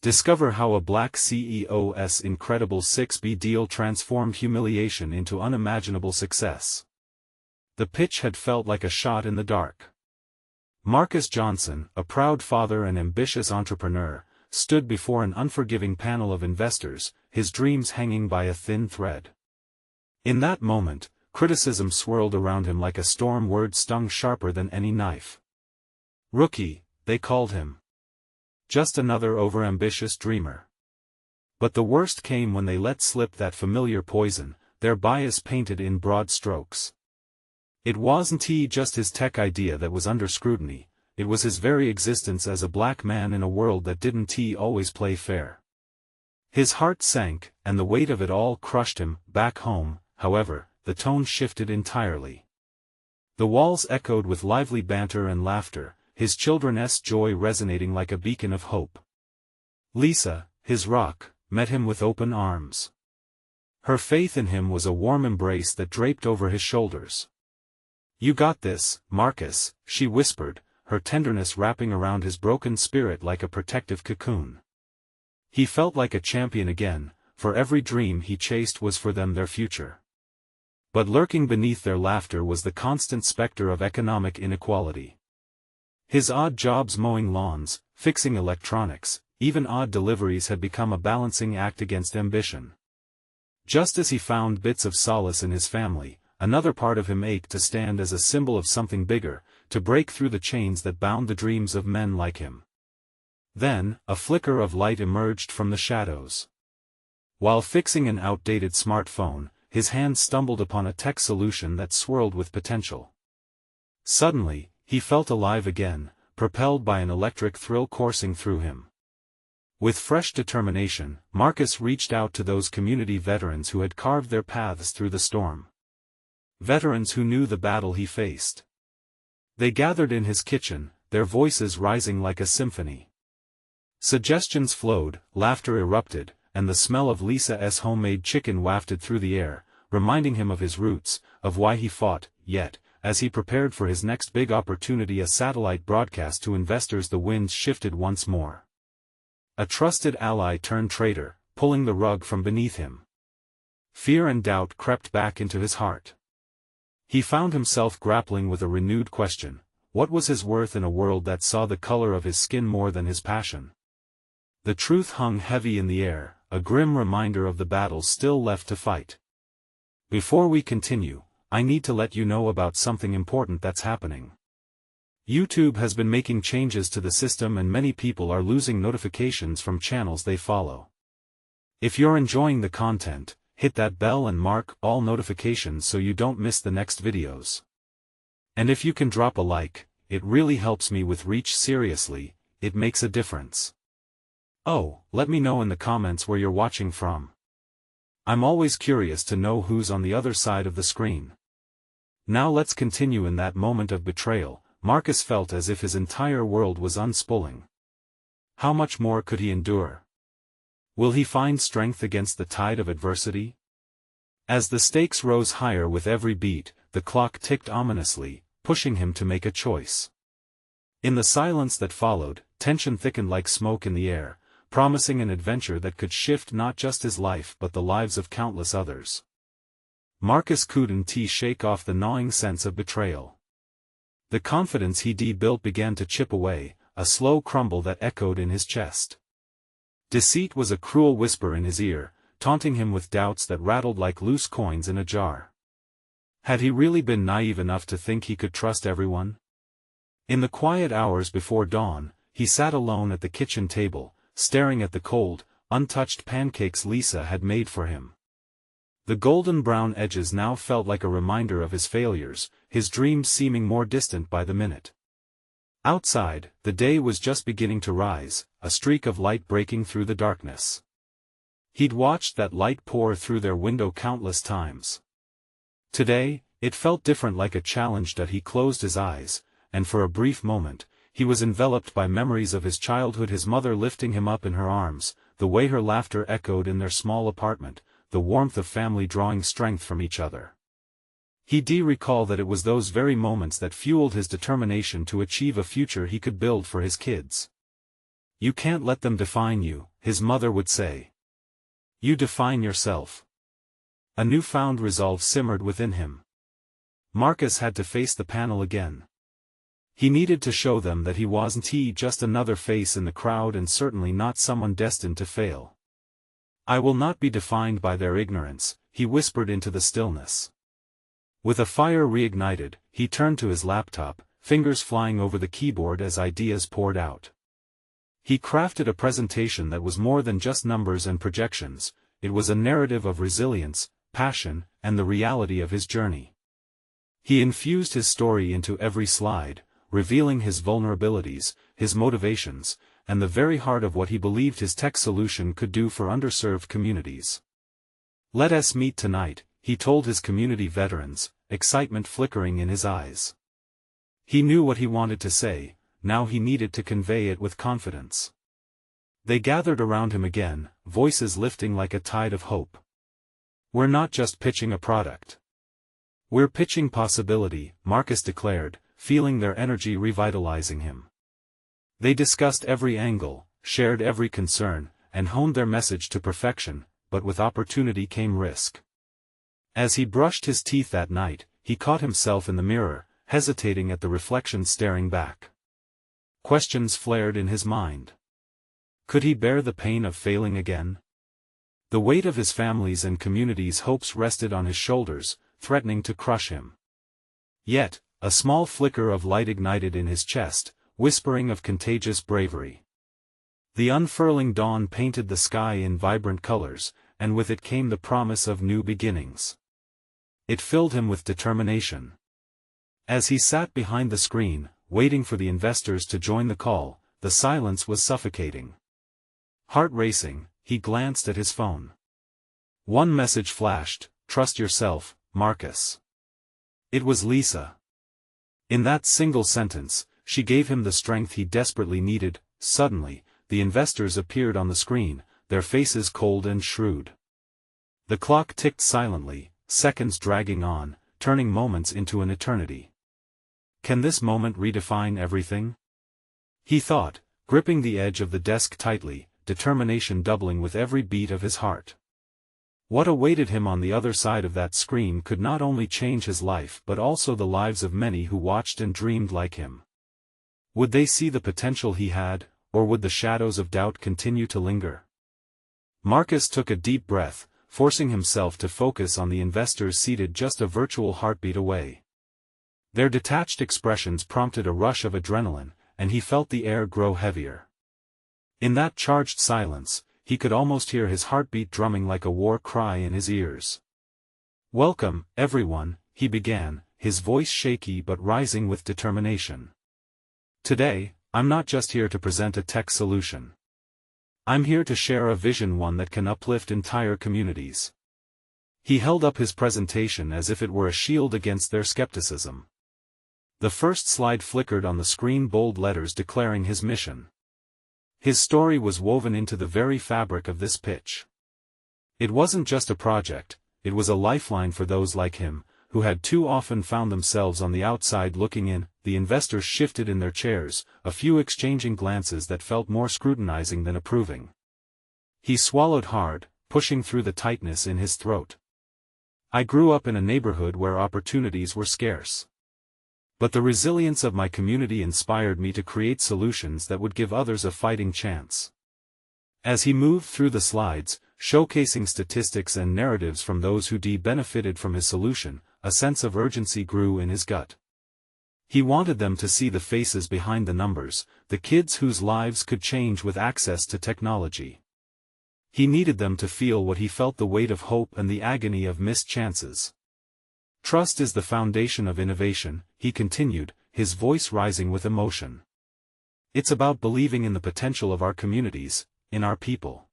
Discover how a black CEO's incredible 6B deal transformed humiliation into unimaginable success. The pitch had felt like a shot in the dark. Marcus Johnson, a proud father and ambitious entrepreneur, stood before an unforgiving panel of investors, his dreams hanging by a thin thread. In that moment, criticism swirled around him like a storm. Words stung sharper than any knife. Rookie, they called him. Just another overambitious dreamer. But the worst came when they let slip that familiar poison, their bias painted in broad strokes. It wasn't just his tech idea that was under scrutiny, it was his very existence as a black man in a world that didn't always play fair. His heart sank, and the weight of it all crushed him. Back home, however, the tone shifted entirely. The walls echoed with lively banter and laughter, his children's joy resonating like a beacon of hope. Lisa, his rock, met him with open arms. Her faith in him was a warm embrace that draped over his shoulders. "You got this, Marcus," she whispered, her tenderness wrapping around his broken spirit like a protective cocoon. He felt like a champion again, for every dream he chased was for them, their future. But lurking beneath their laughter was the constant specter of economic inequality. His odd jobs, mowing lawns, fixing electronics, even odd deliveries, had become a balancing act against ambition. Just as he found bits of solace in his family, another part of him ached to stand as a symbol of something bigger, to break through the chains that bound the dreams of men like him. Then, a flicker of light emerged from the shadows. While fixing an outdated smartphone, his hand stumbled upon a tech solution that swirled with potential. Suddenly, he felt alive again, propelled by an electric thrill coursing through him. With fresh determination, Marcus reached out to those community veterans who had carved their paths through the storm. Veterans who knew the battle he faced. They gathered in his kitchen, their voices rising like a symphony. Suggestions flowed, laughter erupted, and the smell of Lisa's homemade chicken wafted through the air, reminding him of his roots, of why he fought. Yet, as he prepared for his next big opportunity, a satellite broadcast to investors, the winds shifted once more. A trusted ally turned traitor, pulling the rug from beneath him. Fear and doubt crept back into his heart. He found himself grappling with a renewed question: what was his worth in a world that saw the color of his skin more than his passion? The truth hung heavy in the air, a grim reminder of the battles still left to fight. Before we continue, I need to let you know about something important that's happening. YouTube has been making changes to the system, and many people are losing notifications from channels they follow. If you're enjoying the content, hit that bell and mark all notifications so you don't miss the next videos. And if you can drop a like, it really helps me with reach. Seriously, it makes a difference. Oh, let me know in the comments where you're watching from. I'm always curious to know who's on the other side of the screen. Now let's continue. In that moment of betrayal, Marcus felt as if his entire world was unspooling. How much more could he endure? Will he find strength against the tide of adversity? As the stakes rose higher with every beat, the clock ticked ominously, pushing him to make a choice. In the silence that followed, tension thickened like smoke in the air, promising an adventure that could shift not just his life but the lives of countless others. Marcus couldn't shake off the gnawing sense of betrayal. The confidence he'd built began to chip away, a slow crumble that echoed in his chest. Deceit was a cruel whisper in his ear, taunting him with doubts that rattled like loose coins in a jar. Had he really been naive enough to think he could trust everyone? In the quiet hours before dawn, he sat alone at the kitchen table, staring at the cold, untouched pancakes Lisa had made for him. The golden brown edges now felt like a reminder of his failures, his dreams seeming more distant by the minute. Outside, the day was just beginning to rise, a streak of light breaking through the darkness. He'd watched that light pour through their window countless times. Today, it felt different, like a challenge. That he closed his eyes, and for a brief moment, he was enveloped by memories of his childhood, his mother lifting him up in her arms, the way her laughter echoed in their small apartment, the warmth of family drawing strength from each other. He'd recall that it was those very moments that fueled his determination to achieve a future he could build for his kids. You can't let them define you, his mother would say. You define yourself. A newfound resolve simmered within him. Marcus had to face the panel again. He needed to show them that he wasn't just another face in the crowd and certainly not someone destined to fail. I will not be defined by their ignorance, he whispered into the stillness. With a fire reignited, he turned to his laptop, fingers flying over the keyboard as ideas poured out. He crafted a presentation that was more than just numbers and projections, it was a narrative of resilience, passion, and the reality of his journey. He infused his story into every slide, revealing his vulnerabilities, his motivations, and the very heart of what he believed his tech solution could do for underserved communities. Let us meet tonight, he told his community veterans, excitement flickering in his eyes. He knew what he wanted to say, now he needed to convey it with confidence. They gathered around him again, voices lifting like a tide of hope. We're not just pitching a product. We're pitching possibility, Marcus declared, feeling their energy revitalizing him. They discussed every angle, shared every concern, and honed their message to perfection, but with opportunity came risk. As he brushed his teeth that night, he caught himself in the mirror, hesitating at the reflection staring back. Questions flared in his mind. Could he bear the pain of failing again? The weight of his family's and community's hopes rested on his shoulders, threatening to crush him. Yet, a small flicker of light ignited in his chest, whispering of contagious bravery. The unfurling dawn painted the sky in vibrant colors, and with it came the promise of new beginnings. It filled him with determination. As he sat behind the screen, waiting for the investors to join the call, the silence was suffocating. Heart racing, he glanced at his phone. One message flashed, "Trust yourself, Marcus." It was Lisa. In that single sentence, she gave him the strength he desperately needed. Suddenly, the investors appeared on the screen, their faces cold and shrewd. The clock ticked silently, seconds dragging on, turning moments into an eternity. Can this moment redefine everything? He thought, gripping the edge of the desk tightly, determination doubling with every beat of his heart. What awaited him on the other side of that screen could not only change his life but also the lives of many who watched and dreamed like him. Would they see the potential he had, or would the shadows of doubt continue to linger? Marcus took a deep breath, forcing himself to focus on the investors seated just a virtual heartbeat away. Their detached expressions prompted a rush of adrenaline, and he felt the air grow heavier. In that charged silence, he could almost hear his heartbeat drumming like a war cry in his ears. "Welcome, everyone," he began, his voice shaky but rising with determination. "Today, I'm not just here to present a tech solution. I'm here to share a vision, one that can uplift entire communities." He held up his presentation as if it were a shield against their skepticism. The first slide flickered on the screen, bold letters declaring his mission. His story was woven into the very fabric of this pitch. It wasn't just a project, it was a lifeline for those like him, who had too often found themselves on the outside looking in. The investors shifted in their chairs, a few exchanging glances that felt more scrutinizing than approving. He swallowed hard, pushing through the tightness in his throat. "I grew up in a neighborhood where opportunities were scarce. But the resilience of my community inspired me to create solutions that would give others a fighting chance." As he moved through the slides, showcasing statistics and narratives from those who benefited from his solution, a sense of urgency grew in his gut. He wanted them to see the faces behind the numbers, the kids whose lives could change with access to technology. He needed them to feel what he felt, the weight of hope and the agony of missed chances. "Trust is the foundation of innovation," he continued, his voice rising with emotion. "It's about believing in the potential of our communities, in our people.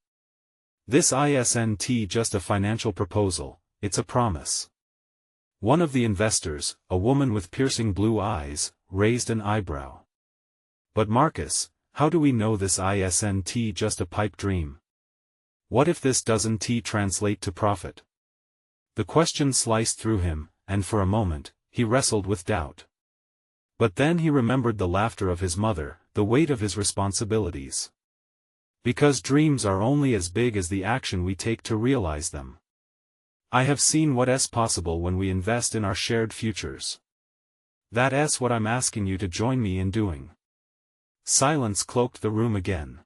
This isn't just a financial proposal, it's a promise." One of the investors, a woman with piercing blue eyes, raised an eyebrow. "But Marcus, how do we know this isn't just a pipe dream? What if this doesn't translate to profit?" The question sliced through him, and for a moment, he wrestled with doubt. But then he remembered the laughter of his mother, the weight of his responsibilities. Because dreams are only as big as the action we take to realize them. I have seen what's possible when we invest in our shared futures. That's what I'm asking you to join me in doing. Silence cloaked the room again.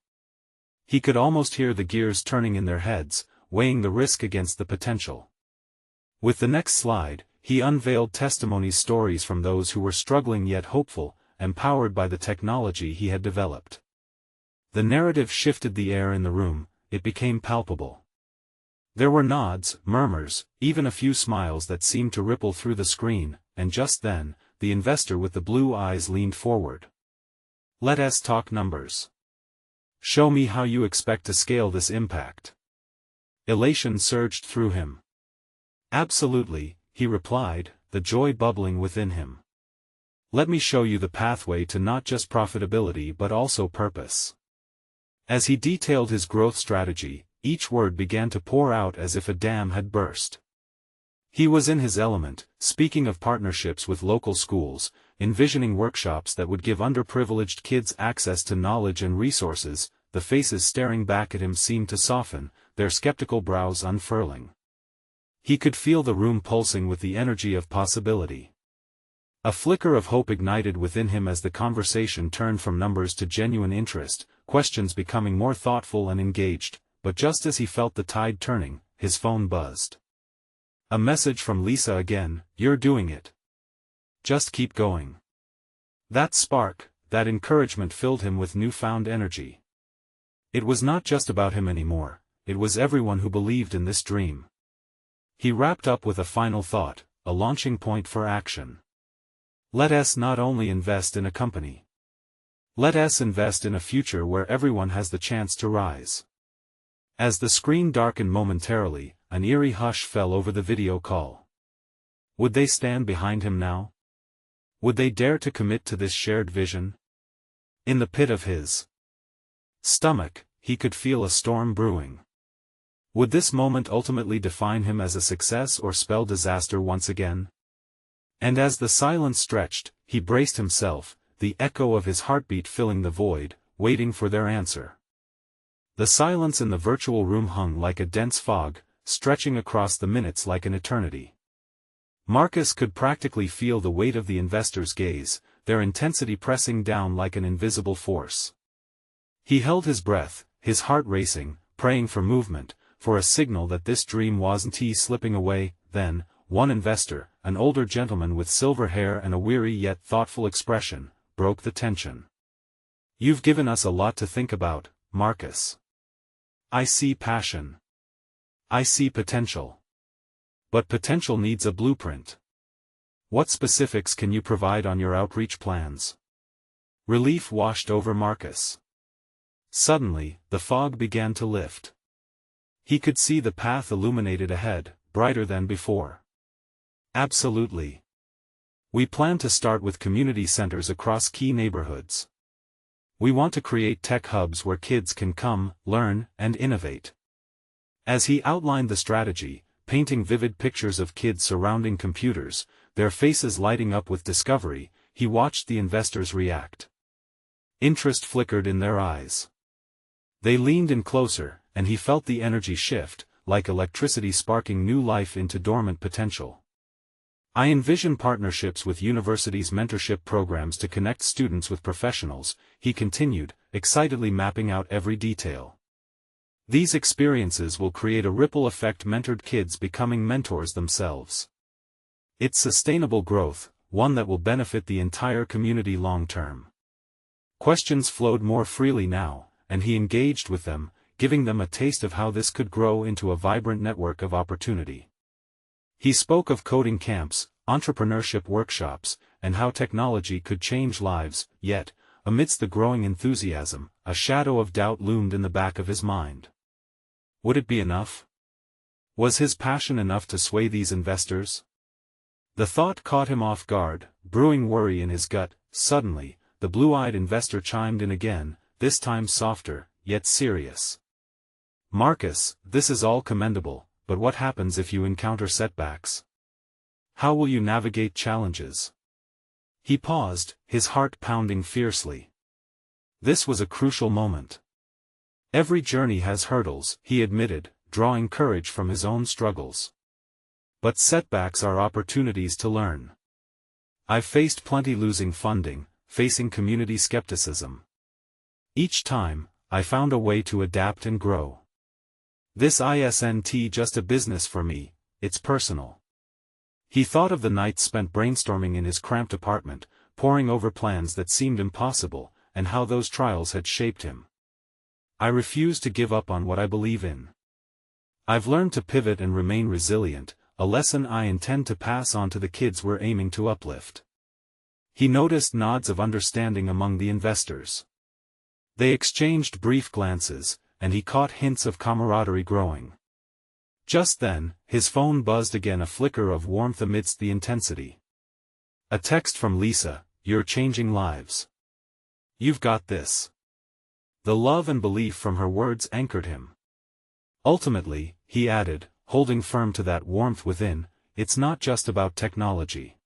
He could almost hear the gears turning in their heads, weighing the risk against the potential. With the next slide, he unveiled testimony stories from those who were struggling yet hopeful, empowered by the technology he had developed. The narrative shifted the air in the room, it became palpable. There were nods, murmurs, even a few smiles that seemed to ripple through the screen, and just then, the investor with the blue eyes leaned forward. Let's talk numbers. Show me how you expect to scale this impact. Elation surged through him. Absolutely, he replied, the joy bubbling within him. Let me show you the pathway to not just profitability but also purpose. As he detailed his growth strategy, each word began to pour out as if a dam had burst. He was in his element, speaking of partnerships with local schools, envisioning workshops that would give underprivileged kids access to knowledge and resources. The faces staring back at him seemed to soften, their skeptical brows unfurling. He could feel the room pulsing with the energy of possibility. A flicker of hope ignited within him as the conversation turned from numbers to genuine interest, questions becoming more thoughtful and engaged, but just as he felt the tide turning, his phone buzzed. A message from Lisa again, "You're doing it. Just keep going." That spark, that encouragement filled him with newfound energy. It was not just about him anymore, it was everyone who believed in this dream. He wrapped up with a final thought, a launching point for action. Let us not only invest in a company. Let us invest in a future where everyone has the chance to rise. As the screen darkened momentarily, an eerie hush fell over the video call. Would they stand behind him now? Would they dare to commit to this shared vision? In the pit of his stomach, he could feel a storm brewing. Would this moment ultimately define him as a success or spell disaster once again? And as the silence stretched, he braced himself, the echo of his heartbeat filling the void, waiting for their answer. The silence in the virtual room hung like a dense fog, stretching across the minutes like an eternity. Marcus could practically feel the weight of the investor's gaze, their intensity pressing down like an invisible force. He held his breath, his heart racing, praying for movement, for a signal that this dream wasn't slipping away. Then, one investor, an older gentleman with silver hair and a weary yet thoughtful expression, broke the tension. "You've given us a lot to think about, Marcus. I see passion. I see potential. But potential needs a blueprint. What specifics can you provide on your outreach plans?" Relief washed over Marcus. Suddenly, the fog began to lift. He could see the path illuminated ahead, brighter than before. Absolutely. We plan to start with community centers across key neighborhoods. We want to create tech hubs where kids can come, learn, and innovate. As he outlined the strategy, painting vivid pictures of kids surrounding computers, their faces lighting up with discovery, he watched the investors react. Interest flickered in their eyes. They leaned in closer, and he felt the energy shift, like electricity sparking new life into dormant potential. "I envision partnerships with universities' mentorship programs to connect students with professionals," he continued, excitedly mapping out every detail. "These experiences will create a ripple effect, mentored kids becoming mentors themselves. It's sustainable growth, one that will benefit the entire community long term." Questions flowed more freely now, and he engaged with them, giving them a taste of how this could grow into a vibrant network of opportunity. He spoke of coding camps, entrepreneurship workshops, and how technology could change lives, yet, amidst the growing enthusiasm, a shadow of doubt loomed in the back of his mind. Would it be enough? Was his passion enough to sway these investors? The thought caught him off guard, brewing worry in his gut. Suddenly, the blue-eyed investor chimed in again, this time softer, yet serious. "Marcus, this is all commendable, but what happens if you encounter setbacks? How will you navigate challenges?" He paused, his heart pounding fiercely. This was a crucial moment. Every journey has hurdles, he admitted, drawing courage from his own struggles. But setbacks are opportunities to learn. I've faced plenty losing funding, facing community skepticism. Each time, I found a way to adapt and grow. This isn't just a business for me, it's personal. He thought of the nights spent brainstorming in his cramped apartment, poring over plans that seemed impossible, and how those trials had shaped him. I refuse to give up on what I believe in. I've learned to pivot and remain resilient, a lesson I intend to pass on to the kids we're aiming to uplift. He noticed nods of understanding among the investors. They exchanged brief glances, and he caught hints of camaraderie growing. Just then, his phone buzzed again, a flicker of warmth amidst the intensity. A text from Lisa, "You're changing lives. You've got this." The love and belief from her words anchored him. Ultimately, he added, holding firm to that warmth within, it's not just about technology.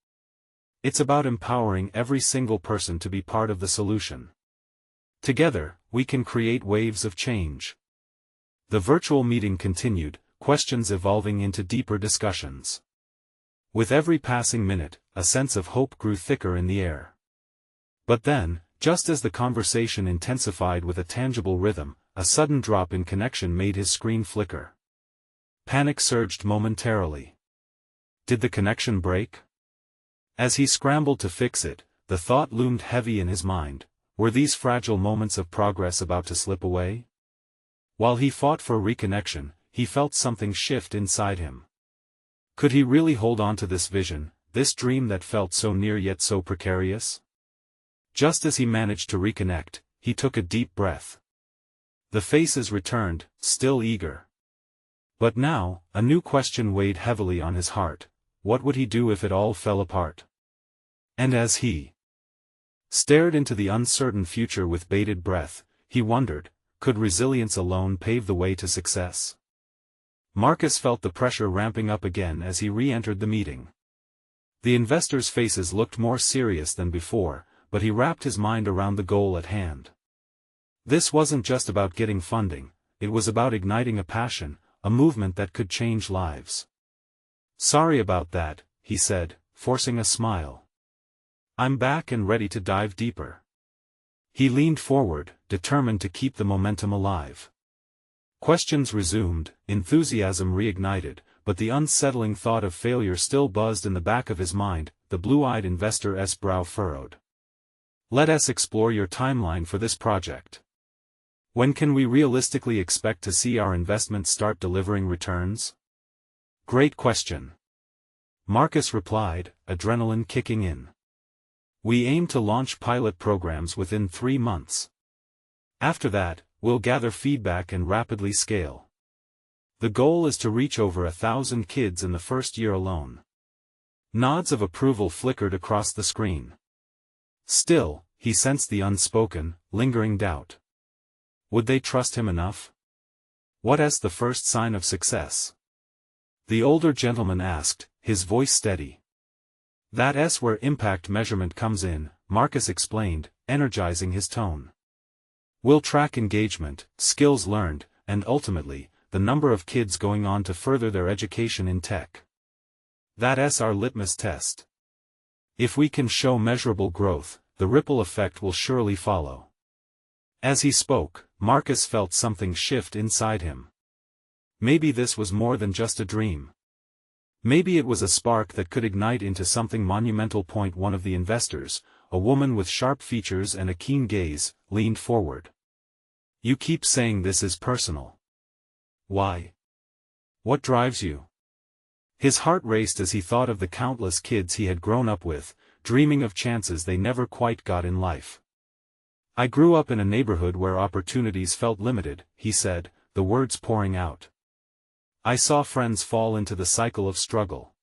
It's about empowering every single person to be part of the solution. Together, we can create waves of change. The virtual meeting continued, questions evolving into deeper discussions. With every passing minute, a sense of hope grew thicker in the air. But then, just as the conversation intensified with a tangible rhythm, a sudden drop in connection made his screen flicker. Panic surged momentarily. Did the connection break? As he scrambled to fix it, the thought loomed heavy in his mind, were these fragile moments of progress about to slip away? While he fought for reconnection, he felt something shift inside him. Could he really hold on to this vision, this dream that felt so near yet so precarious? Just as he managed to reconnect, he took a deep breath. The faces returned, still eager. But now, a new question weighed heavily on his heart. What would he do if it all fell apart? And as he stared into the uncertain future with bated breath, he wondered, could resilience alone pave the way to success? Marcus felt the pressure ramping up again as he re-entered the meeting. The investors' faces looked more serious than before, but he wrapped his mind around the goal at hand. This wasn't just about getting funding, it was about igniting a passion, a movement that could change lives. "Sorry about that," he said, forcing a smile. "I'm back and ready to dive deeper." He leaned forward, determined to keep the momentum alive. Questions resumed, enthusiasm reignited, but the unsettling thought of failure still buzzed in the back of his mind. The blue-eyed investor's brow furrowed. "Let us explore your timeline for this project. When can we realistically expect to see our investment start delivering returns?" "Great question," Marcus replied, adrenaline kicking in. "We aim to launch pilot programs within 3 months. After that, we'll gather feedback and rapidly scale. The goal is to reach over 1,000 kids in the first year alone." Nods of approval flickered across the screen. Still, he sensed the unspoken, lingering doubt. Would they trust him enough? What is the first sign of success? The older gentleman asked, his voice steady. "That's where impact measurement comes in," Marcus explained, energizing his tone. "We'll track engagement, skills learned, and ultimately, the number of kids going on to further their education in tech. That's our litmus test. If we can show measurable growth, the ripple effect will surely follow." As he spoke, Marcus felt something shift inside him. Maybe this was more than just a dream. Maybe it was a spark that could ignite into something monumental. One of the investors, a woman with sharp features and a keen gaze, leaned forward. "You keep saying this is personal. Why? What drives you?" His heart raced as he thought of the countless kids he had grown up with, dreaming of chances they never quite got in life. "I grew up in a neighborhood where opportunities felt limited," he said, the words pouring out. "I saw friends fall into the cycle of struggle.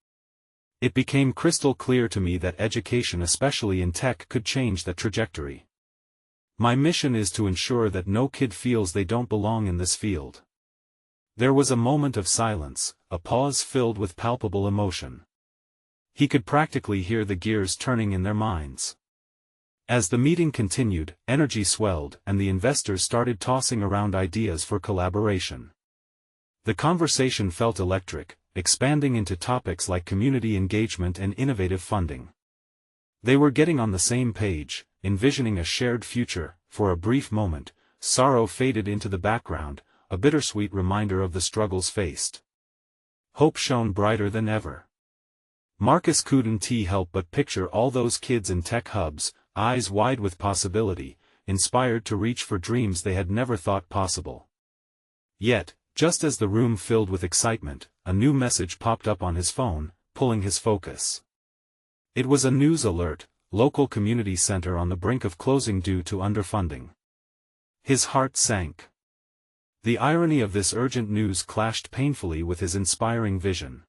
It became crystal clear to me that education, especially in tech, could change that trajectory. My mission is to ensure that no kid feels they don't belong in this field." There was a moment of silence, a pause filled with palpable emotion. He could practically hear the gears turning in their minds. As the meeting continued, energy swelled and the investors started tossing around ideas for collaboration. The conversation felt electric, expanding into topics like community engagement and innovative funding. They were getting on the same page, envisioning a shared future. For a brief moment, sorrow faded into the background, a bittersweet reminder of the struggles faced. Hope shone brighter than ever. Marcus couldn't help but picture all those kids in tech hubs, eyes wide with possibility, inspired to reach for dreams they had never thought possible. Yet, just as the room filled with excitement, a new message popped up on his phone, pulling his focus. It was a news alert: local community center on the brink of closing due to underfunding. His heart sank. The irony of this urgent news clashed painfully with his inspiring vision.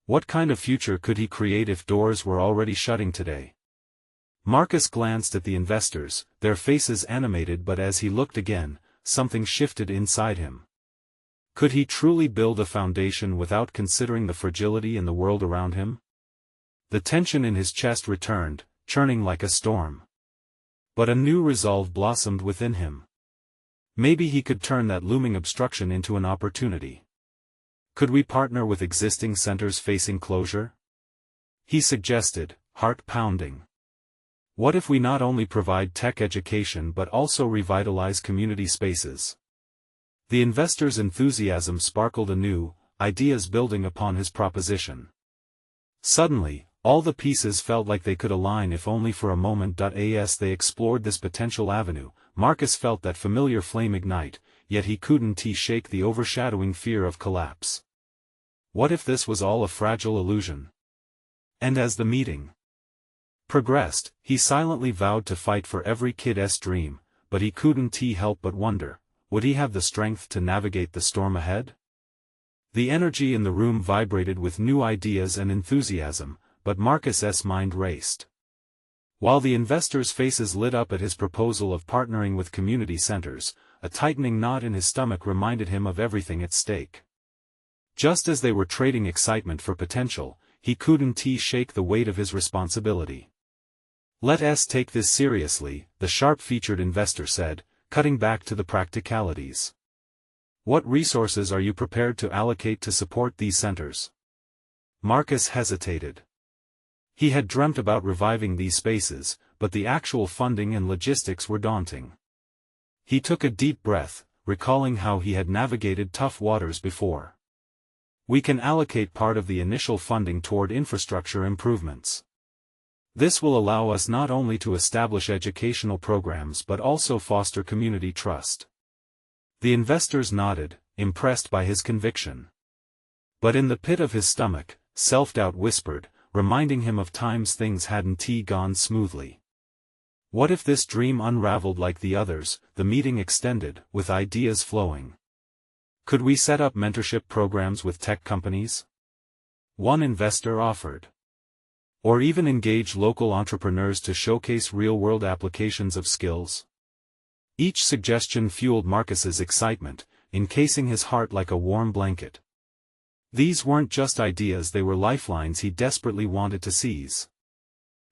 What kind of future could he create if doors were already shutting today? Marcus glanced at the investors, their faces animated, but as he looked again, something shifted inside him. Could he truly build a foundation without considering the fragility in the world around him? The tension in his chest returned, churning like a storm. But a new resolve blossomed within him. Maybe he could turn that looming obstruction into an opportunity. Could we partner with existing centers facing closure? He suggested, heart pounding. What if we not only provide tech education but also revitalize community spaces? The investor's enthusiasm sparkled anew, ideas building upon his proposition. Suddenly, all the pieces felt like they could align if only for a moment. As they explored this potential avenue, Marcus felt that familiar flame ignite, yet he couldn't shake the overshadowing fear of collapse. What if this was all a fragile illusion? And as the meeting progressed, he silently vowed to fight for every kid's dream, but he couldn't help but wonder, would he have the strength to navigate the storm ahead? The energy in the room vibrated with new ideas and enthusiasm, but Marcus's mind raced. While the investors' faces lit up at his proposal of partnering with community centers, a tightening knot in his stomach reminded him of everything at stake. Just as they were trading excitement for potential, he couldn't shake the weight of his responsibility. "Let's take this seriously," the sharp-featured investor said, cutting back to the practicalities. "What resources are you prepared to allocate to support these centers?" Marcus hesitated. He had dreamt about reviving these spaces, but the actual funding and logistics were daunting. He took a deep breath, recalling how he had navigated tough waters before. "We can allocate part of the initial funding toward infrastructure improvements. This will allow us not only to establish educational programs but also foster community trust." The investors nodded, impressed by his conviction. But in the pit of his stomach, self-doubt whispered, reminding him of times things hadn't gone smoothly. What if this dream unraveled like the others? The meeting extended, with ideas flowing. Could we set up mentorship programs with tech companies? One investor offered. Or even engage local entrepreneurs to showcase real-world applications of skills? Each suggestion fueled Marcus's excitement, encasing his heart like a warm blanket. These weren't just ideas, they were lifelines he desperately wanted to seize.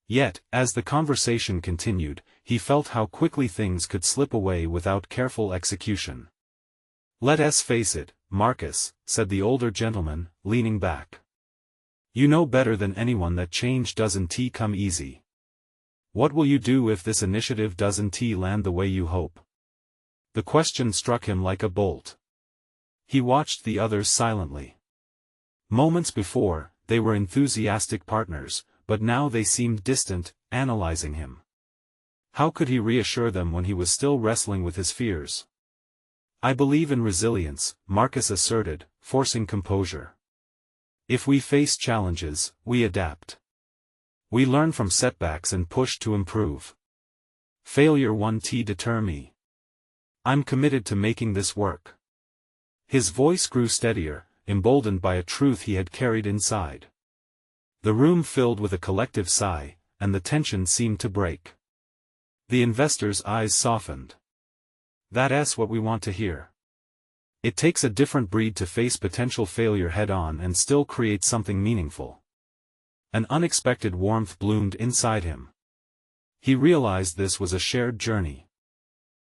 Yet, as the conversation continued, he felt how quickly things could slip away without careful execution. "Let's face it, Marcus," said the older gentleman, leaning back. "You know better than anyone that change doesn't come easy. What will you do if this initiative doesn't land the way you hope?" The question struck him like a bolt. He watched the others silently. Moments before, they were enthusiastic partners, but now they seemed distant, analyzing him. How could he reassure them when he was still wrestling with his fears? "I believe in resilience," Marcus asserted, forcing composure. "If we face challenges, we adapt. We learn from setbacks and push to improve. Failure won't deter me. I'm committed to making this work." His voice grew steadier, emboldened by a truth he had carried inside. The room filled with a collective sigh, and the tension seemed to break. The investor's eyes softened. "That's what we want to hear. It takes a different breed to face potential failure head-on and still create something meaningful." An unexpected warmth bloomed inside him. He realized this was a shared journey.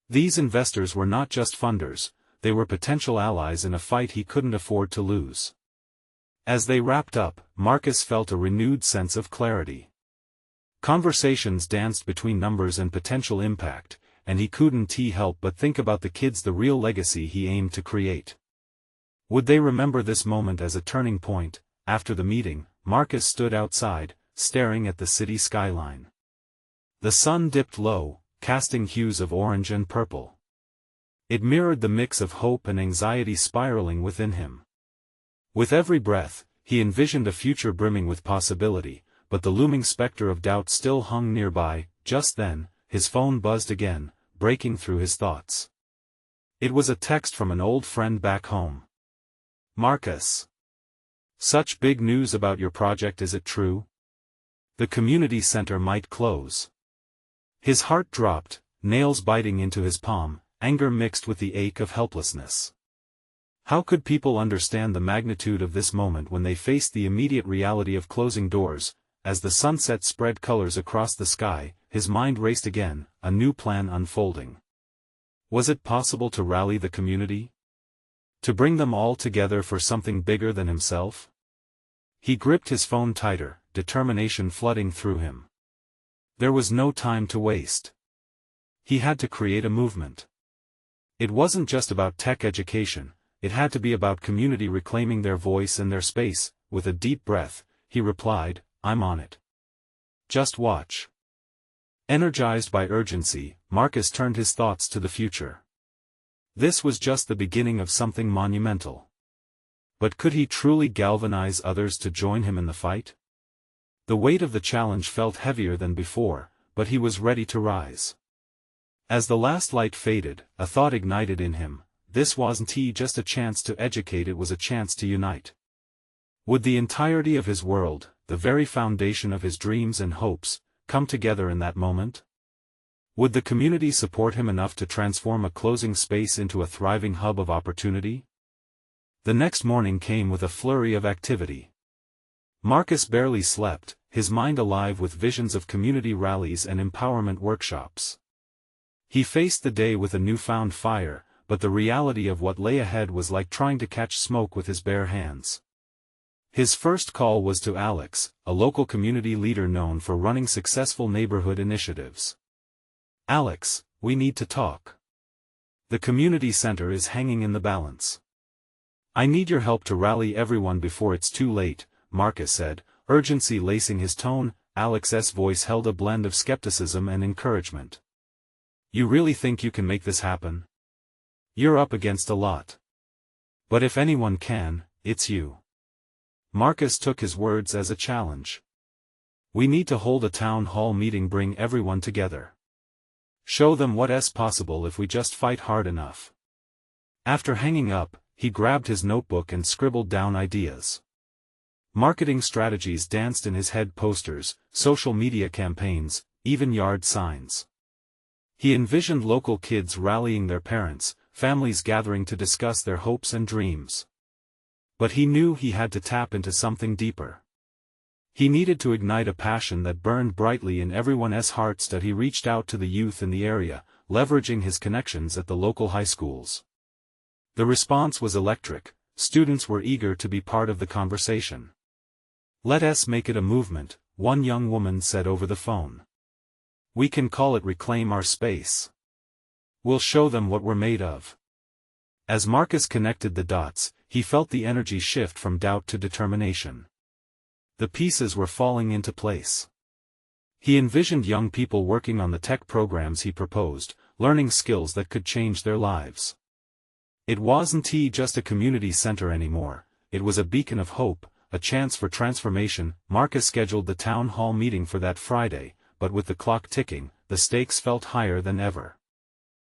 These investors were not just funders, they were potential allies in a fight he couldn't afford to lose. As they wrapped up, Marcus felt a renewed sense of clarity. Conversations danced between numbers and potential impact, and he couldn't help but think about the kids, the real legacy he aimed to create. Would they remember this moment as a turning point? After the meeting, Marcus stood outside, staring at the city skyline. The sun dipped low, casting hues of orange and purple. It mirrored the mix of hope and anxiety spiraling within him. With every breath, he envisioned a future brimming with possibility, but the looming specter of doubt still hung nearby. Just then, his phone buzzed again, breaking through his thoughts. It was a text from an old friend back home. "Marcus. Such big news about your project, is it true? The community center might close." His heart dropped, nails biting into his palm, anger mixed with the ache of helplessness. How could people understand the magnitude of this moment when they faced the immediate reality of closing doors? As the sunset spread colors across the sky, his mind raced again, a new plan unfolding. Was it possible to rally the community? To bring them all together for something bigger than himself? He gripped his phone tighter, determination flooding through him. There was no time to waste. He had to create a movement. It wasn't just about tech education, it had to be about community reclaiming their voice and their space. With a deep breath, he replied, "I'm on it. Just watch." Energized by urgency, Marcus turned his thoughts to the future. This was just the beginning of something monumental. But could he truly galvanize others to join him in the fight? The weight of the challenge felt heavier than before, but he was ready to rise. As the last light faded, a thought ignited in him. This wasn't just a chance to educate, it was a chance to unite. Would the entirety of his world, the very foundation of his dreams and hopes, come together in that moment? Would the community support him enough to transform a closing space into a thriving hub of opportunity? The next morning came with a flurry of activity. Marcus barely slept, his mind alive with visions of community rallies and empowerment workshops. He faced the day with a newfound fire, but the reality of what lay ahead was like trying to catch smoke with his bare hands. His first call was to Alex, a local community leader known for running successful neighborhood initiatives. "Alex, we need to talk. The community center is hanging in the balance. I need your help to rally everyone before it's too late," Marcus said, urgency lacing his tone. Alex's voice held a blend of skepticism and encouragement. "You really think you can make this happen? You're up against a lot. But if anyone can, it's you." Marcus took his words as a challenge. "We need to hold a town hall meeting, bring everyone together. Show them what's possible if we just fight hard enough." After hanging up, he grabbed his notebook and scribbled down ideas. Marketing strategies danced in his head: posters, social media campaigns, even yard signs. He envisioned local kids rallying their parents, families gathering to discuss their hopes and dreams. But he knew he had to tap into something deeper. He needed to ignite a passion that burned brightly in everyone's hearts. That he reached out to the youth in the area, leveraging his connections at the local high schools. The response was electric. Students were eager to be part of the conversation. "Let's make it a movement," one young woman said over the phone. "We can call it Reclaim Our Space. We'll show them what we're made of." As Marcus connected the dots, he felt the energy shift from doubt to determination. The pieces were falling into place. He envisioned young people working on the tech programs he proposed, learning skills that could change their lives. It wasn't just a community center anymore, it was a beacon of hope, a chance for transformation. Marcus scheduled the town hall meeting for that Friday, but with the clock ticking, the stakes felt higher than ever.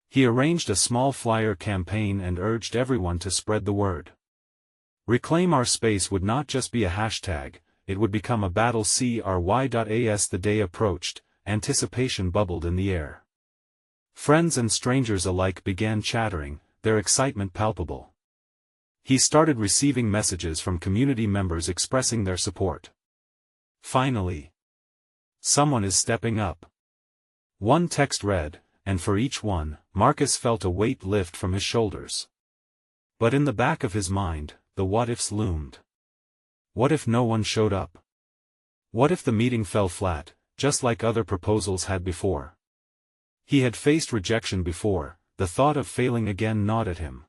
He arranged a small flyer campaign and urged everyone to spread the word. Reclaim Our Space would not just be a hashtag, it would become a battle. As the day approached, anticipation bubbled in the air. Friends and strangers alike began chattering, their excitement palpable. He started receiving messages from community members expressing their support. Finally, someone is stepping up. One text read, and for each one, Marcus felt a weight lift from his shoulders. But in the back of his mind, the what-ifs loomed. What if no one showed up? What if the meeting fell flat, just like other proposals had before? He had faced rejection before, the thought of failing again gnawed at him.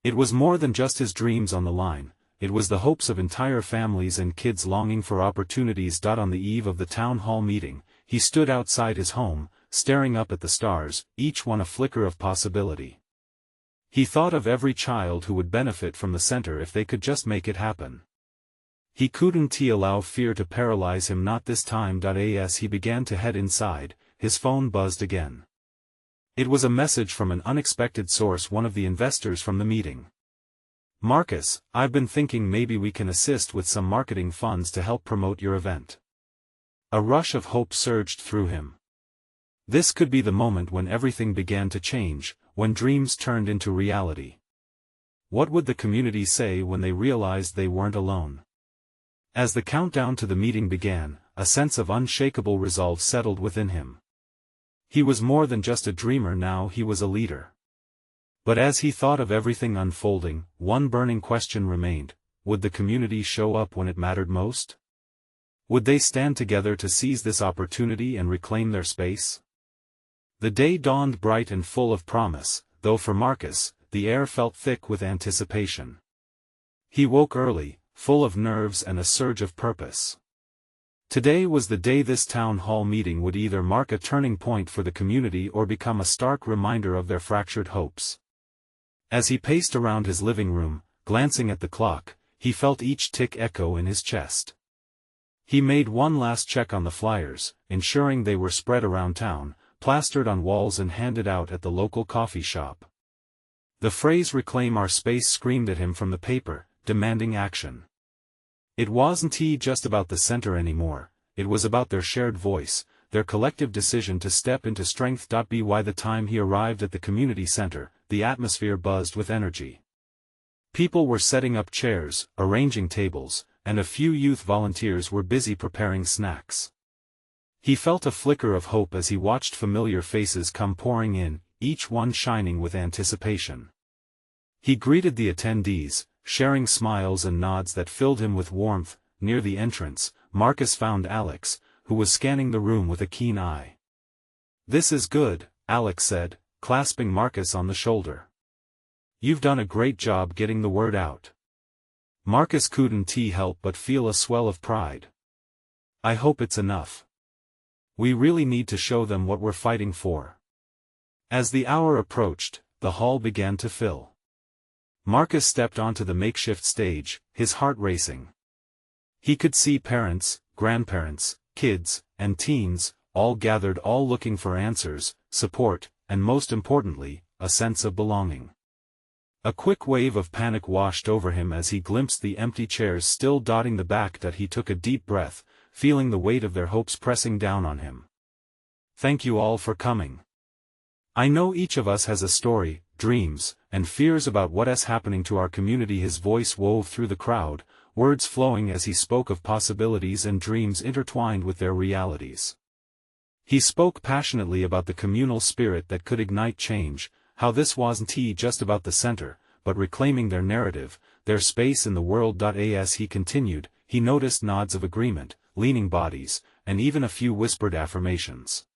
It was more than just his dreams on the line, it was the hopes of entire families and kids longing for opportunities. On the eve of the town hall meeting, he stood outside his home, staring up at the stars, each one a flicker of possibility. He thought of every child who would benefit from the center if they could just make it happen. He couldn't allow fear to paralyze him, not this time. As he began to head inside, his phone buzzed again. It was a message from an unexpected source, one of the investors from the meeting. "Marcus, I've been thinking maybe we can assist with some marketing funds to help promote your event." A rush of hope surged through him. This could be the moment when everything began to change, when dreams turned into reality. What would the community say when they realized they weren't alone? As the countdown to the meeting began, a sense of unshakable resolve settled within him. He was more than just a dreamer now, he was a leader. But as he thought of everything unfolding, one burning question remained: would the community show up when it mattered most? Would they stand together to seize this opportunity and reclaim their space? The day dawned bright and full of promise, though for Marcus, the air felt thick with anticipation. He woke early, full of nerves and a surge of purpose. Today was the day this town hall meeting would either mark a turning point for the community or become a stark reminder of their fractured hopes. As he paced around his living room, glancing at the clock, he felt each tick echo in his chest. He made one last check on the flyers, ensuring they were spread around town, plastered on walls and handed out at the local coffee shop. The phrase "reclaim our space" screamed at him from the paper, demanding action. It wasn't just about the center anymore, it was about their shared voice, their collective decision to step into strength. By the time he arrived at the community center, the atmosphere buzzed with energy. People were setting up chairs, arranging tables, and a few youth volunteers were busy preparing snacks. He felt a flicker of hope as he watched familiar faces come pouring in, each one shining with anticipation. He greeted the attendees, sharing smiles and nods that filled him with warmth. Near the entrance, Marcus found Alex, who was scanning the room with a keen eye. "This is good," Alex said, clasping Marcus on the shoulder. "You've done a great job getting the word out." Marcus couldn't help but feel a swell of pride. "I hope it's enough. We really need to show them what we're fighting for." As the hour approached, the hall began to fill. Marcus stepped onto the makeshift stage, his heart racing. He could see parents, grandparents, kids, and teens, all gathered, all looking for answers, support, and most importantly, a sense of belonging. A quick wave of panic washed over him as he glimpsed the empty chairs still dotting the back. He took a deep breath, feeling the weight of their hopes pressing down on him. "Thank you all for coming. I know each of us has a story, dreams, and fears about what is happening to our community." His voice wove through the crowd, words flowing as he spoke of possibilities and dreams intertwined with their realities. He spoke passionately about the communal spirit that could ignite change, how this wasn't just about the center, but reclaiming their narrative, their space in the world. As he continued, he noticed nods of agreement, leaning bodies, and even a few whispered affirmations.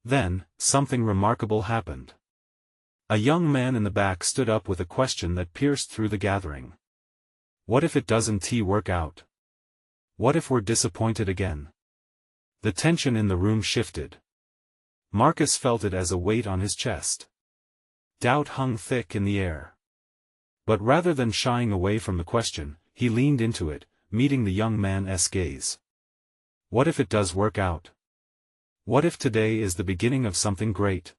Then, something remarkable happened. A young man in the back stood up with a question that pierced through the gathering. "What if it doesn't work out? What if we're disappointed again?" The tension in the room shifted. Marcus felt it as a weight on his chest. Doubt hung thick in the air. But rather than shying away from the question, he leaned into it, meeting the young man's gaze. "What if it does work out? What if today is the beginning of something great?"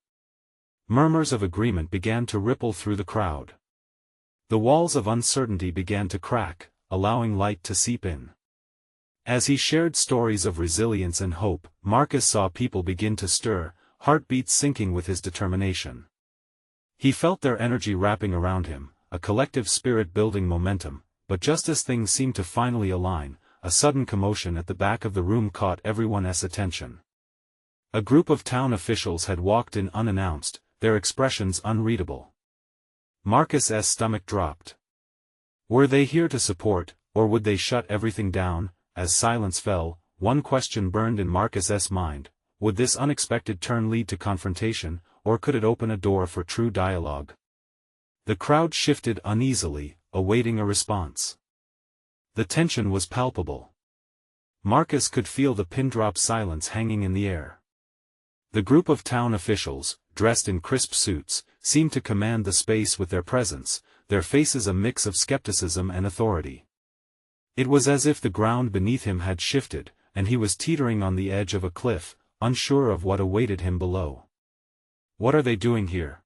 Murmurs of agreement began to ripple through the crowd. The walls of uncertainty began to crack, allowing light to seep in. As he shared stories of resilience and hope, Marcus saw people begin to stir, heartbeats syncing with his determination. He felt their energy wrapping around him, a collective spirit building momentum, but just as things seemed to finally align, a sudden commotion at the back of the room caught everyone's attention. A group of town officials had walked in unannounced, their expressions unreadable. Marcus's stomach dropped. Were they here to support, or would they shut everything down? As silence fell, one question burned in Marcus's mind: would this unexpected turn lead to confrontation, or could it open a door for true dialogue? The crowd shifted uneasily, awaiting a response. The tension was palpable. Marcus could feel the pin-drop silence hanging in the air. The group of town officials, dressed in crisp suits, seemed to command the space with their presence, their faces a mix of skepticism and authority. It was as if the ground beneath him had shifted, and he was teetering on the edge of a cliff, unsure of what awaited him below. "What are they doing here?"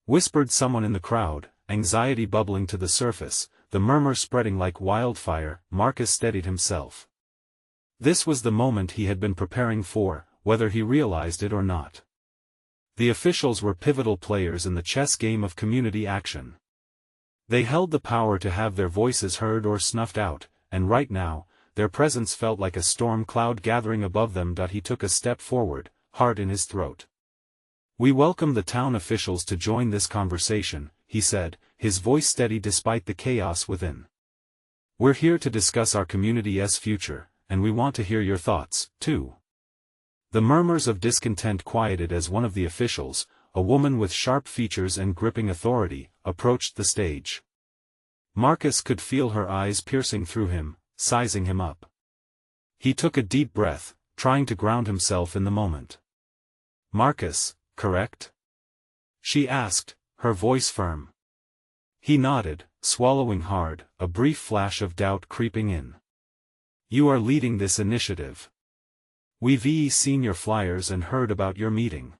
whispered someone in the crowd, anxiety bubbling to the surface, the murmur spreading like wildfire. Marcus steadied himself. This was the moment he had been preparing for, whether he realized it or not. The officials were pivotal players in the chess game of community action. They held the power to have their voices heard or snuffed out, and right now, their presence felt like a storm cloud gathering above them. He took a step forward, heart in his throat. "We welcome the town officials to join this conversation," he said, his voice steady despite the chaos within. "We're here to discuss our community's future, and we want to hear your thoughts, too." The murmurs of discontent quieted as one of the officials, a woman with sharp features and gripping authority, approached the stage. Marcus could feel her eyes piercing through him, sizing him up. He took a deep breath, trying to ground himself in the moment. "Marcus, correct?" she asked, her voice firm. He nodded, swallowing hard, a brief flash of doubt creeping in. "You are leading this initiative. We've seen your flyers and heard about your meeting.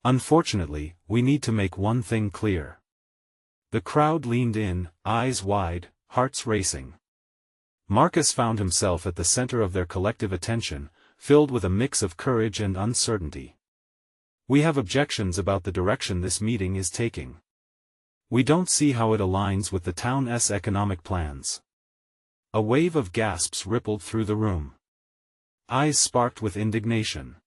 Unfortunately, we need to make one thing clear." The crowd leaned in, eyes wide, hearts racing. Marcus found himself at the center of their collective attention, filled with a mix of courage and uncertainty. "We have objections about the direction this meeting is taking. We don't see how it aligns with the town's economic plans." A wave of gasps rippled through the room. Eyes sparked with indignation.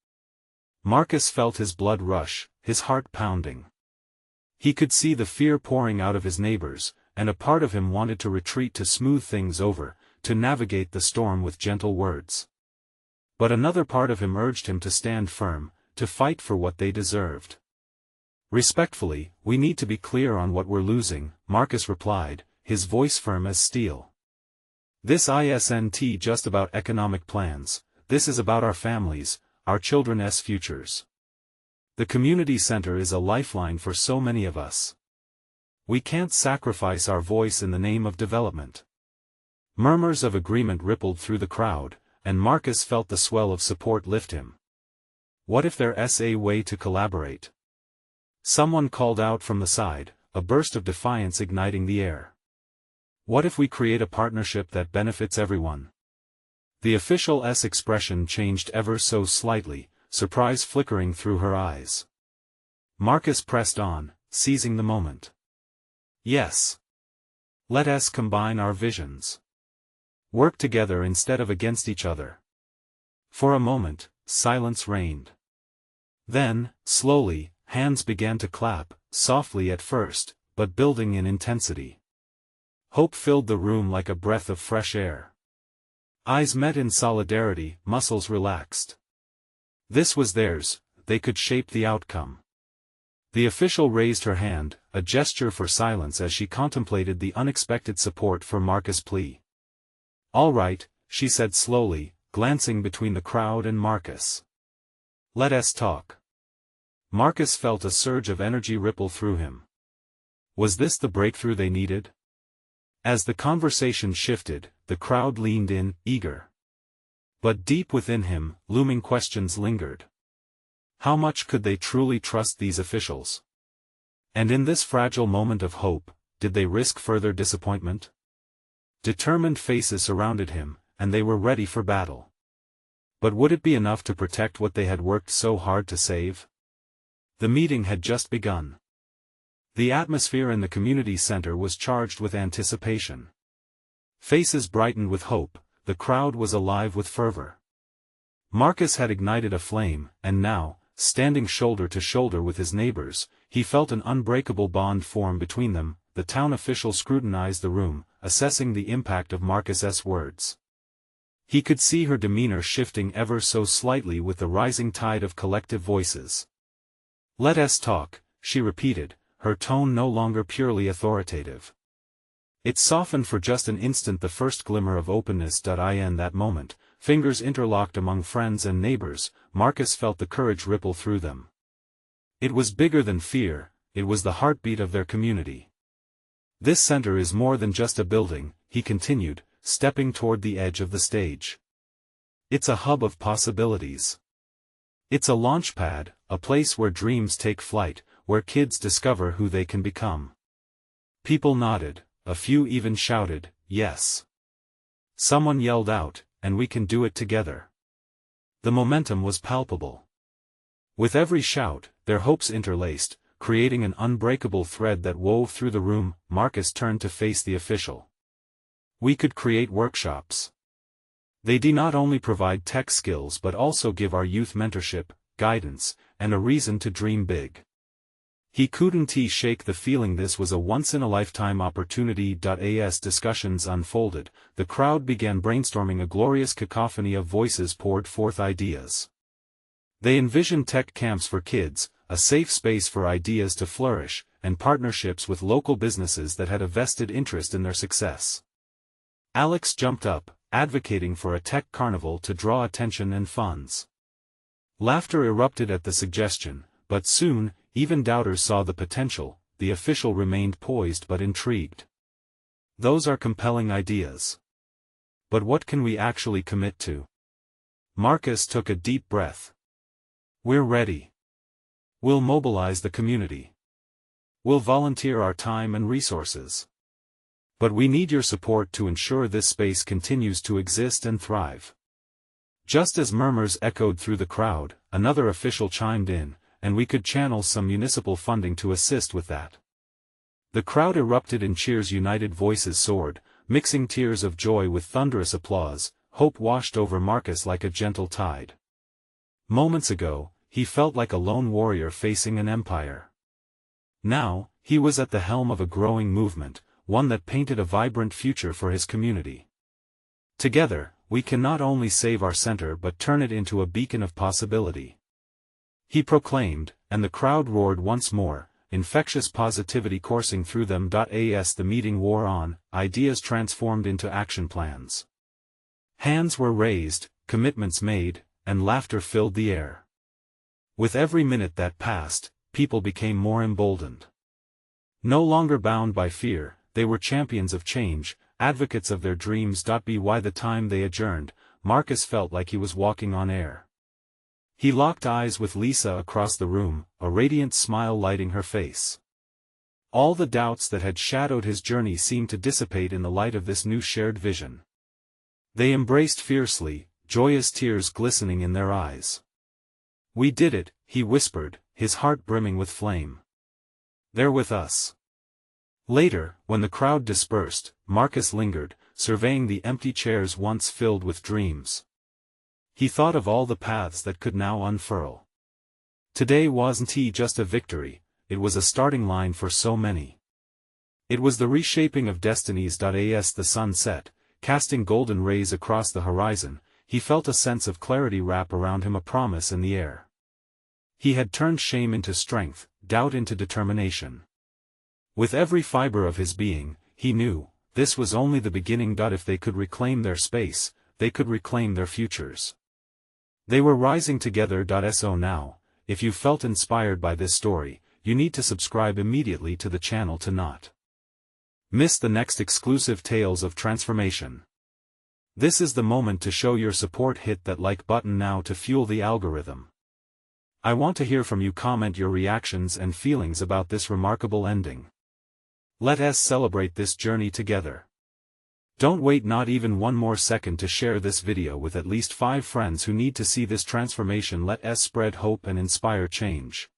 Marcus felt his blood rush, his heart pounding. He could see the fear pouring out of his neighbors, and a part of him wanted to retreat to smooth things over, to navigate the storm with gentle words. But another part of him urged him to stand firm, to fight for what they deserved. "Respectfully, we need to be clear on what we're losing," Marcus replied, his voice firm as steel. "This isn't just about economic plans, this is about our families, our children's futures. The community center is a lifeline for so many of us. We can't sacrifice our voice in the name of development." Murmurs of agreement rippled through the crowd, and Marcus felt the swell of support lift him. "What if there's a way to collaborate?" someone called out from the side, a burst of defiance igniting the air. "What if we create a partnership that benefits everyone?" The official's expression changed ever so slightly, surprise flickering through her eyes. Marcus pressed on, seizing the moment. "Yes. Let us combine our visions. Work together instead of against each other." For a moment, silence reigned. Then, slowly, hands began to clap, softly at first, but building in intensity. Hope filled the room like a breath of fresh air. Eyes met in solidarity, muscles relaxed. This was theirs, they could shape the outcome. The official raised her hand, a gesture for silence as she contemplated the unexpected support for Marcus' plea. "All right," she said slowly, glancing between the crowd and Marcus. "Let us talk." Marcus felt a surge of energy ripple through him. Was this the breakthrough they needed? As the conversation shifted, the crowd leaned in, eager. But deep within him, looming questions lingered. How much could they truly trust these officials? And in this fragile moment of hope, did they risk further disappointment? Determined faces surrounded him, and they were ready for battle. But would it be enough to protect what they had worked so hard to save? The meeting had just begun. The atmosphere in the community center was charged with anticipation. Faces brightened with hope, the crowd was alive with fervor. Marcus had ignited a flame, and now, standing shoulder to shoulder with his neighbors, he felt an unbreakable bond form between them. The town official scrutinized the room, assessing the impact of Marcus's words. He could see her demeanor shifting ever so slightly with the rising tide of collective voices. "Let us talk," she repeated, her tone no longer purely authoritative. It softened for just an instant, the first glimmer of openness. In that moment, fingers interlocked among friends and neighbors, Marcus felt the courage ripple through them. It was bigger than fear, it was the heartbeat of their community. "This center is more than just a building," he continued, stepping toward the edge of the stage. "It's a hub of possibilities. It's a launchpad, a place where dreams take flight, where kids discover who they can become." People nodded, a few even shouted, "Yes." Someone yelled out, "And we can do it together." The momentum was palpable. With every shout, their hopes interlaced, creating an unbreakable thread that wove through the room. Marcus turned to face the official. "We could create workshops. They do not only provide tech skills but also give our youth mentorship, guidance, and a reason to dream big." He couldn't shake the feeling this was a once-in-a-lifetime opportunity. As discussions unfolded, the crowd began brainstorming. A glorious cacophony of voices poured forth ideas. They envisioned tech camps for kids, a safe space for ideas to flourish, and partnerships with local businesses that had a vested interest in their success. Alex jumped up, advocating for a tech carnival to draw attention and funds. Laughter erupted at the suggestion, but soon, even doubters saw the potential. The official remained poised but intrigued. "Those are compelling ideas. But what can we actually commit to?" Marcus took a deep breath. "We're ready. We'll mobilize the community. We'll volunteer our time and resources. But we need your support to ensure this space continues to exist and thrive." Just as murmurs echoed through the crowd, another official chimed in, "And we could channel some municipal funding to assist with that." The crowd erupted in cheers. United voices soared, mixing tears of joy with thunderous applause. Hope washed over Marcus like a gentle tide. Moments ago, he felt like a lone warrior facing an empire. Now, he was at the helm of a growing movement, one that painted a vibrant future for his community. "Together, we can not only save our center but turn it into a beacon of possibility," he proclaimed, and the crowd roared once more, infectious positivity coursing through them. As the meeting wore on, ideas transformed into action plans. Hands were raised, commitments made, and laughter filled the air. With every minute that passed, people became more emboldened. No longer bound by fear, they were champions of change, advocates of their dreams. By the time they adjourned, Marcus felt like he was walking on air. He locked eyes with Lisa across the room, a radiant smile lighting her face. All the doubts that had shadowed his journey seemed to dissipate in the light of this new shared vision. They embraced fiercely, joyous tears glistening in their eyes. "We did it," he whispered, his heart brimming with flame. "They're with us." Later, when the crowd dispersed, Marcus lingered, surveying the empty chairs once filled with dreams. He thought of all the paths that could now unfurl. Today wasn't just a victory, it was a starting line for so many. It was the reshaping of destinies. As the sun set, casting golden rays across the horizon, he felt a sense of clarity wrap around him, a promise in the air. He had turned shame into strength, doubt into determination. With every fiber of his being, he knew, this was only the beginning. If they could reclaim their space, they could reclaim their futures. They were rising together. So now, if you felt inspired by this story, you need to subscribe immediately to the channel to not miss the next exclusive tales of transformation. This is the moment to show your support. Hit that like button now to fuel the algorithm. I want to hear from you. Comment your reactions and feelings about this remarkable ending. Let us celebrate this journey together. Don't wait not even one more second to share this video with at least 5 friends who need to see this transformation. Let us spread hope and inspire change.